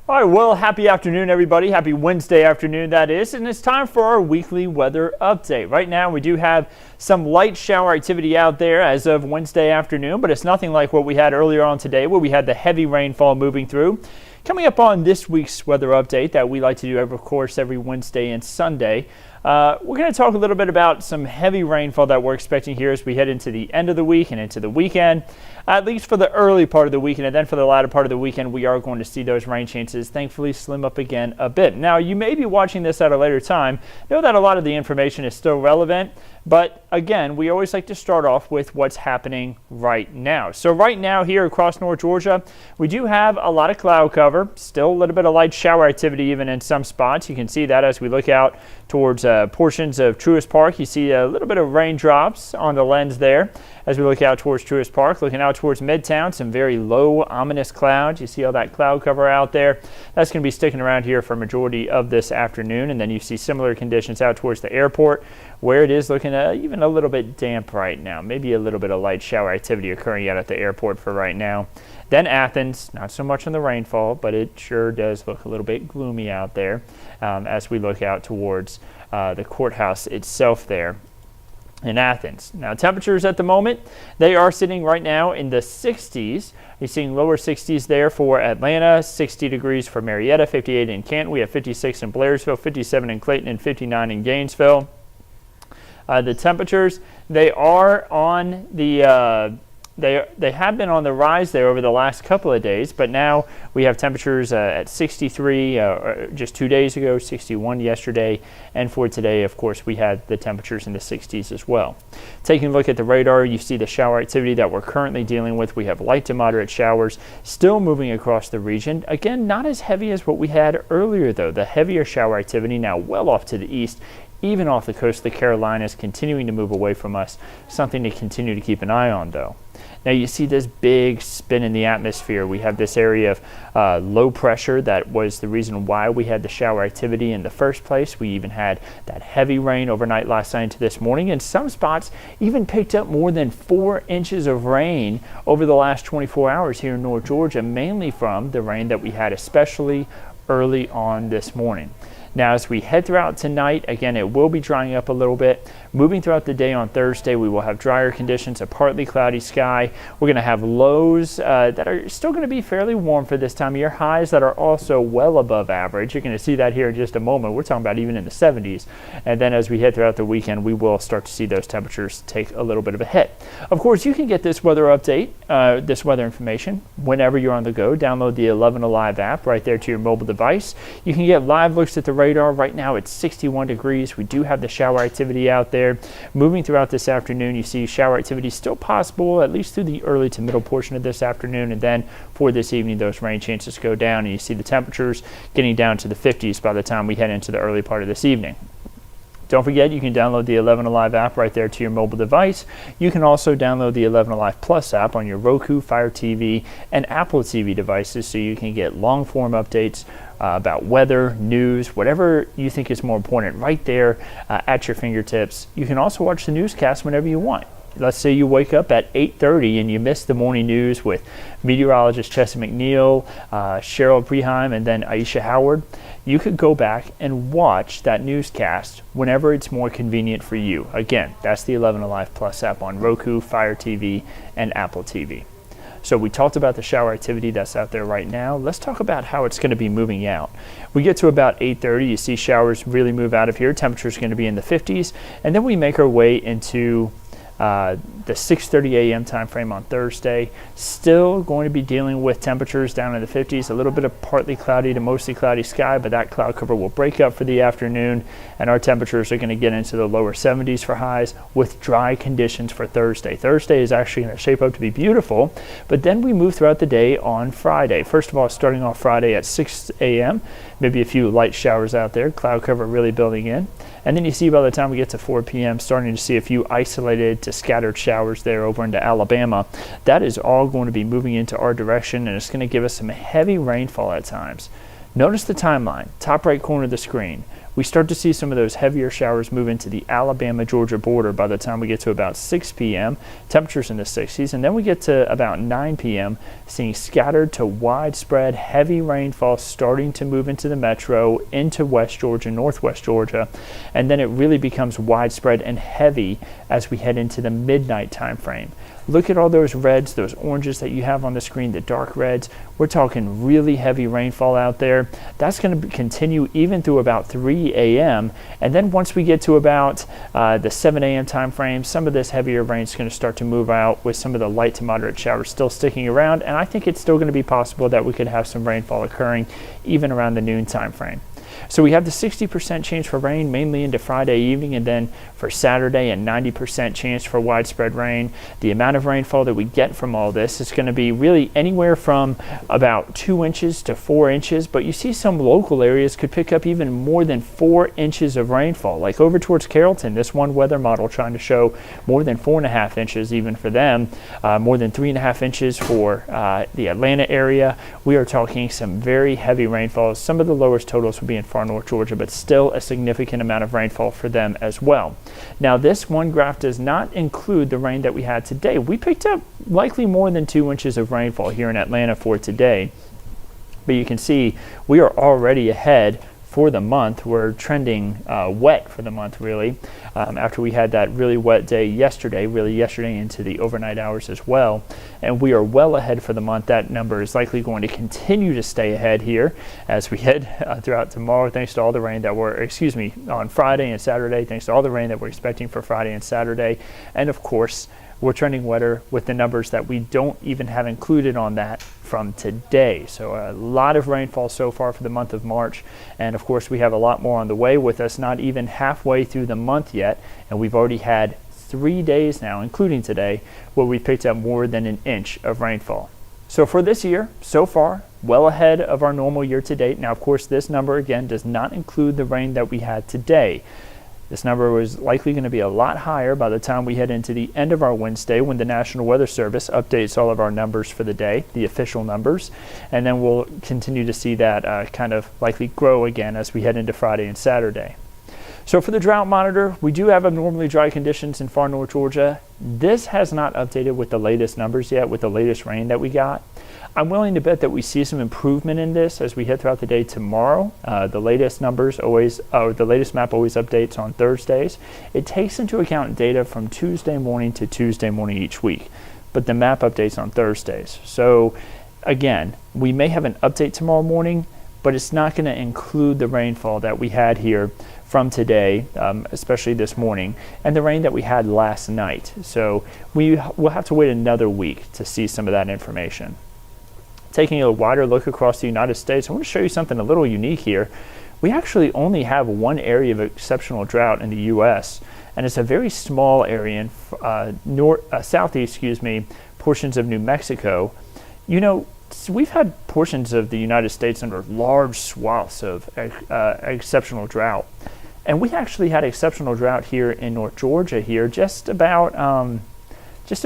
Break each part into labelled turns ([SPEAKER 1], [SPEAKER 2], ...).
[SPEAKER 1] All right, well, happy afternoon, everybody. Happy Wednesday afternoon, that is. And it's time for our weekly weather update. Right now, we do have some light shower activity out there as of Wednesday afternoon, but it's nothing like what we had earlier on today where we had the heavy rainfall moving through. Coming up on this week's weather update that we like to do, of course, every Wednesday and Sunday, we're going to talk a little bit about some heavy rainfall that we're expecting here as we head into the end of the week and into the weekend, at least for the early part of the weekend. And then for the latter part of the weekend, we are going to see those rain chances thankfully slim up again a bit. Now, you may be watching this at a later time. Know that a lot of the information is still relevant. But again, we always like to start off with what's happening right now. So right now here across North Georgia, we do have a lot of cloud cover, still a little bit of light shower activity even in some spots. You can see that as we look out towards portions of Truist Park. You see a little bit of raindrops on the lens there as we look out towards Truist Park. Looking out towards Midtown, some very low ominous clouds. You see all that cloud cover out there. That's going to be sticking around here for a majority of this afternoon. And then you see similar conditions out towards the airport where it is looking even a little bit damp right now. Maybe a little bit of light shower activity occurring out at the airport for right now. Then Athens, not so much on the rainfall, but it sure does look a little bit gloomy out there as we look out towards the courthouse itself there in Athens. Now, temperatures at the moment, they are sitting right now in the 60s. You're seeing lower 60s there for Atlanta, 60 degrees for Marietta, 58 in Canton. We have 56 in Blairsville, 57 in Clayton, and 59 in Gainesville. The temperatures, they are on the they have been on the rise there over the last couple of days, but now we have temperatures at 63 just 2 days ago, 61 yesterday, and for today, of course, we had the temperatures in the 60s as well. Taking a look at the radar, you see the shower activity that we're currently dealing with. We have light to moderate showers still moving across the region. Again, not as heavy as what we had earlier, though. The heavier shower activity now well off to the east, even off the coast of the Carolinas, continuing to move away from us. Something to continue to keep an eye on, though. Now you see this big spin in the atmosphere. We have this area of low pressure that was the reason why we had the shower activity in the first place. We even had that heavy rain overnight last night into this morning, and some spots even picked up more than 4 inches of rain over the last 24 hours here in North Georgia, mainly from the rain that we had especially early on this morning. Now, as we head throughout tonight, again, it will be drying up a little bit. Moving throughout the day on Thursday, we will have drier conditions, a partly cloudy sky. We're going to have lows that are still going to be fairly warm for this time of year, highs that are also well above average. You're going to see that here in just a moment. We're talking about even in the 70s. And then as we head throughout the weekend, we will start to see those temperatures take a little bit of a hit. Of course, you can get this weather update, this weather information, whenever you're on the go. Download the 11 Alive app right there to your mobile device. You can get live looks at the radar. Right now it's 61 degrees. We do have the shower activity out there. Moving throughout this afternoon, you see shower activity still possible, at least through the early to middle portion of this afternoon. And then for this evening, those rain chances go down, and you see the temperatures getting down to the 50s by the time we head into the early part of this evening. Don't forget, you can download the 11 Alive app right there to your mobile device. You can also download the 11 Alive Plus app on your Roku, Fire TV, and Apple TV devices so you can get long-form updates about weather, news, whatever you think is more important right there at your fingertips. You can also watch the newscast whenever you want. Let's say you wake up at 8:30 and you miss the morning news with meteorologist Chessie McNeil, Cheryl Preheim, and then Aisha Howard. You could go back and watch that newscast whenever it's more convenient for you. Again, that's the 11 Alive Plus app on Roku, Fire TV, and Apple TV. So we talked about the shower activity that's out there right now. Let's talk about how it's going to be moving out. We get to about 8:30, you see showers really move out of here. Temperature's going to be in the 50s, and then we make our way into the 6:30 a.m. time frame on Thursday. Still going to be dealing with temperatures down in the 50s, a little bit of partly cloudy to mostly cloudy sky, but that cloud cover will break up for the afternoon, and our temperatures are going to get into the lower 70s for highs with dry conditions for Thursday. Thursday is actually going to shape up to be beautiful, but then we move throughout the day on Friday. First of all, starting off Friday at 6 a.m., maybe a few light showers out there, cloud cover really building in. And then you see by the time we get to 4 p.m., starting to see a few isolated to scattered showers there over into Alabama. That is all going to be moving into our direction, and it's going to give us some heavy rainfall at times. Notice the timeline, top right corner of the screen. we start to see some of those heavier showers move into the Alabama-Georgia border by the time we get to about 6 p.m. Temperatures in the 60s, and then we get to about 9 p.m. seeing scattered to widespread heavy rainfall starting to move into the metro, into West Georgia, Northwest Georgia, and then it really becomes widespread and heavy as we head into the midnight time frame. Look at all those reds, those oranges that you have on the screen, the dark reds. We're talking really heavy rainfall out there. That's going to continue even through about 3 a.m. And then once we get to about the 7 a.m. time frame, some of this heavier rain is going to start to move out with some of the light to moderate showers still sticking around. And I think it's still going to be possible that we could have some rainfall occurring even around the noon time frame. So we have the 60% chance for rain mainly into Friday evening, and then for Saturday a 90% chance for widespread rain. The amount of rainfall that we get from all this is going to be really anywhere from about 2 inches to 4 inches, but you see some local areas could pick up even more than 4 inches of rainfall. Like over towards Carrollton, this one weather model trying to show more than 4.5 inches even for them, more than 3.5 inches for the Atlanta area. We are talking some very heavy rainfalls. Some of the lowest totals will be in far north Georgia, but still a significant amount of rainfall for them as well. Now, this one graph does not include the rain that we had today. We picked up likely more than 2 inches of rainfall here in Atlanta for today, but you can see we are already ahead for the month. We're trending wet for the month, really, after we had that really wet day yesterday, into the overnight hours as well. And we are well ahead for the month. That number is likely going to continue to stay ahead here as we head throughout tomorrow, thanks to all the rain that on Friday and Saturday, thanks to all the rain that we're expecting for Friday and Saturday. And of course, we're trending wetter with the numbers that we don't even have included on that from today. So a lot of rainfall so far for the month of March. And of course, we have a lot more on the way with us, not even halfway through the month yet. And we've already had 3 days now, including today, where we picked up more than an inch of rainfall. So for this year, so far, well ahead of our normal year to date. Now, of course, this number again does not include the rain that we had today. This number was likely going to be a lot higher by the time we head into the end of our Wednesday, when the National Weather Service updates all of our numbers for the day, the official numbers, and then we'll continue to see that kind of likely grow again as we head into Friday and Saturday. So for the drought monitor, we do have abnormally dry conditions in far north Georgia. This has not updated with the latest numbers yet, with the latest rain that we got. I'm willing to bet that we see some improvement in this as we head throughout the day tomorrow. The latest numbers always, or the latest map always updates on Thursdays. It takes into account data from Tuesday morning to Tuesday morning each week, but the map updates on Thursdays. So again, we may have an update tomorrow morning, but it's not going to include the rainfall that we had here from today, especially this morning, and the rain that we had last night. So we'll have to wait another week to see some of that information. Taking a wider look across the United States, I want to show you something a little unique here. We actually only have one area of exceptional drought in the U.S., and it's a very small area in southeast, portions of New Mexico. You know, we've had portions of the United States under large swaths of exceptional drought, and we actually had exceptional drought here in North Georgia here just a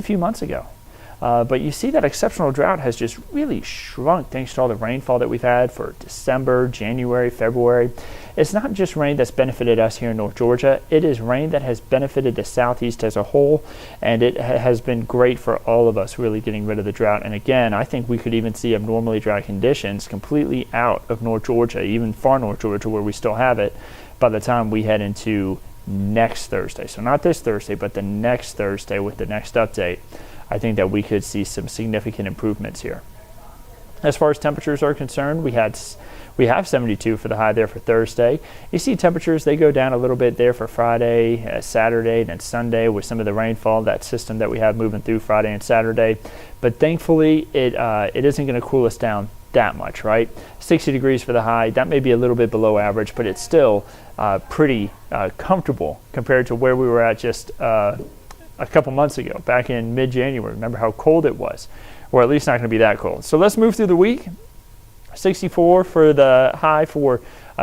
[SPEAKER 1] few months ago. But you see that exceptional drought has just really shrunk thanks to all the rainfall that we've had for December, January, February. It's not just rain that's benefited us here in North Georgia. It is rain that has benefited the Southeast as a whole, and it has been great for all of us really getting rid of the drought. And again, I think we could even see abnormally dry conditions completely out of North Georgia, even far North Georgia where we still have it, by the time we head into next Thursday. So not this Thursday, but the next Thursday with the next update. I think that we could see some significant improvements here. As far as temperatures are concerned, we have 72 for the high there for Thursday. You see temperatures, they go down a little bit there for Friday, Saturday, and then Sunday with some of the rainfall, that system that we have moving through Friday and Saturday. But thankfully, it isn't going to cool us down that much, right? 60 degrees for the high, that may be a little bit below average, but it's still pretty comfortable compared to where we were at just a couple months ago, back in mid-January. Remember how cold it was, or at least not going to be that cold. So let's move through the week. 64 for the high for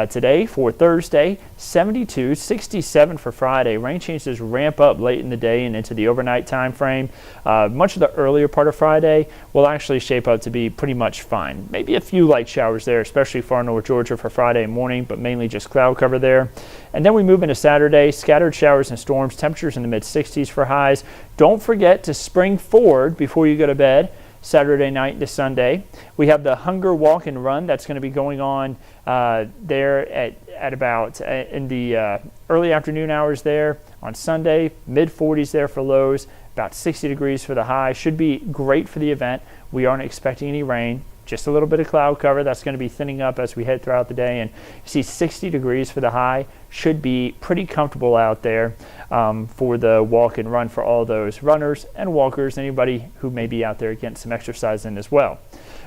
[SPEAKER 1] today, for Thursday, 72, 67 for Friday. Rain chances ramp up late in the day and into the overnight time frame. Much of the earlier part of Friday will actually shape up to be pretty much fine. Maybe a few light showers there, especially far north Georgia for Friday morning, but mainly just cloud cover there. And then we move into Saturday, scattered showers and storms, temperatures in the mid-60s for highs. Don't forget to spring forward before you go to bed. Saturday night into Sunday. We have the Hunger Walk and Run that's going to be going on there at about in the early afternoon hours there on Sunday. Mid-40s there for lows, about 60 degrees for the high. Should be great for the event. We aren't expecting any rain. Just a little bit of cloud cover that's going to be thinning up as we head throughout the day, and you see 60 degrees for the high. Should be pretty comfortable out there for the walk and run for all those runners and walkers, anybody who may be out there getting some exercise in as well.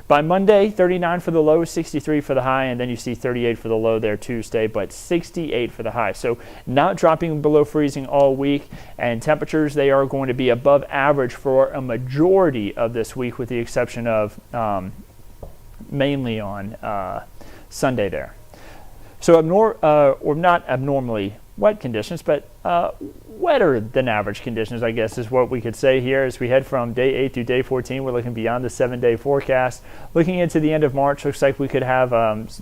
[SPEAKER 1] By Monday, 39 for the low, 63 for the high, and then you see 38 for the low there Tuesday, but 68 for the high. So not dropping below freezing all week, and temperatures, they are going to be above average for a majority of this week with the exception of mainly on Sunday there. So or not abnormally wet conditions, but wetter than average conditions, I guess, is what we could say here. As we head from day 8 through day 14, we're looking beyond the 7-day forecast. Looking into the end of March, looks like we could have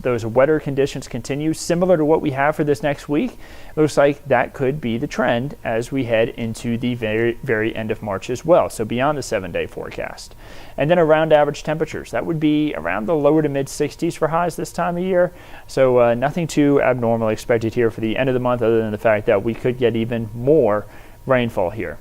[SPEAKER 1] those wetter conditions continue, similar to what we have for this next week. It looks like that could be the trend as we head into the very, very end of March as well, so beyond the 7-day forecast. And then around average temperatures, that would be around the lower to mid-60s for highs this time of year. So nothing too abnormal expected here for the end of the month, other than the fact that we could get even more rainfall here.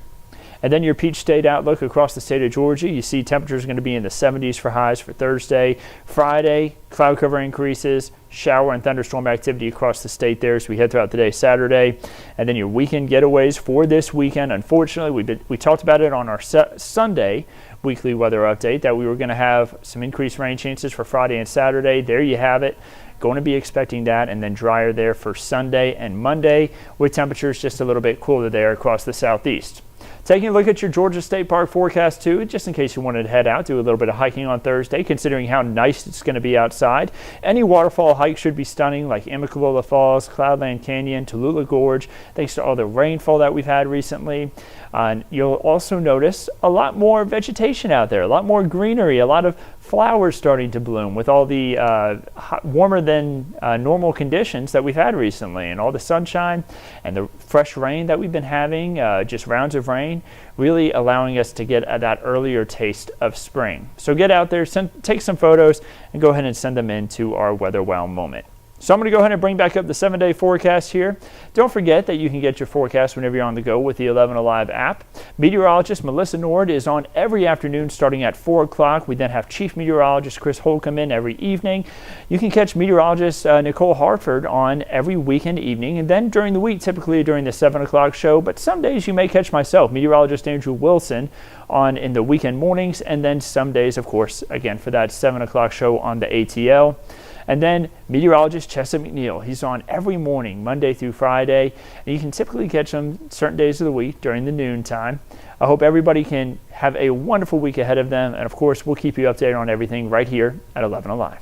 [SPEAKER 1] And then your Peach State outlook across the state of Georgia, you see temperatures going to be in the 70s for highs for Thursday. Friday, cloud cover increases, shower and thunderstorm activity across the state there as we head throughout the day Saturday. And then your weekend getaways for this weekend. Unfortunately, we talked about it on our Sunday weekly weather update that we were going to have some increased rain chances for Friday and Saturday. There you have it. Going to be expecting that, and then drier there for Sunday and Monday with temperatures just a little bit cooler there across the southeast. Taking a look at your Georgia State Park forecast too, just in case you wanted to head out, do a little bit of hiking on Thursday, considering how nice it's going to be outside. Any waterfall hike should be stunning, like Immaquillola Falls, Cloudland Canyon, Tallulah Gorge, thanks to all the rainfall that we've had recently. You'll also notice a lot more vegetation out there, a lot more greenery, a lot of flowers starting to bloom with all the warmer than normal conditions that we've had recently, and all the sunshine and the fresh rain that we've been having, just rounds of rain, really allowing us to get that earlier taste of spring. So get out there, take some photos, and go ahead and send them in to our Weather Wow moment. So I'm going to go ahead and bring back up the 7-day forecast here. Don't forget that you can get your forecast whenever you're on the go with the 11 Alive app. Meteorologist Melissa Nord is on every afternoon starting at 4 o'clock. We then have Chief Meteorologist Chris Holcomb in every evening. You can catch meteorologist Nicole Hartford on every weekend evening, and then during the week, typically during the 7 o'clock show. But some days you may catch myself, Meteorologist Andrew Wilson, on in the weekend mornings, and then some days, of course, again for that 7 o'clock show on the ATL. And then meteorologist Chesa McNeil, he's on every morning, Monday through Friday, and you can typically catch him certain days of the week during the noon time. I hope everybody can have a wonderful week ahead of them, and of course, we'll keep you updated on everything right here at 11 Alive.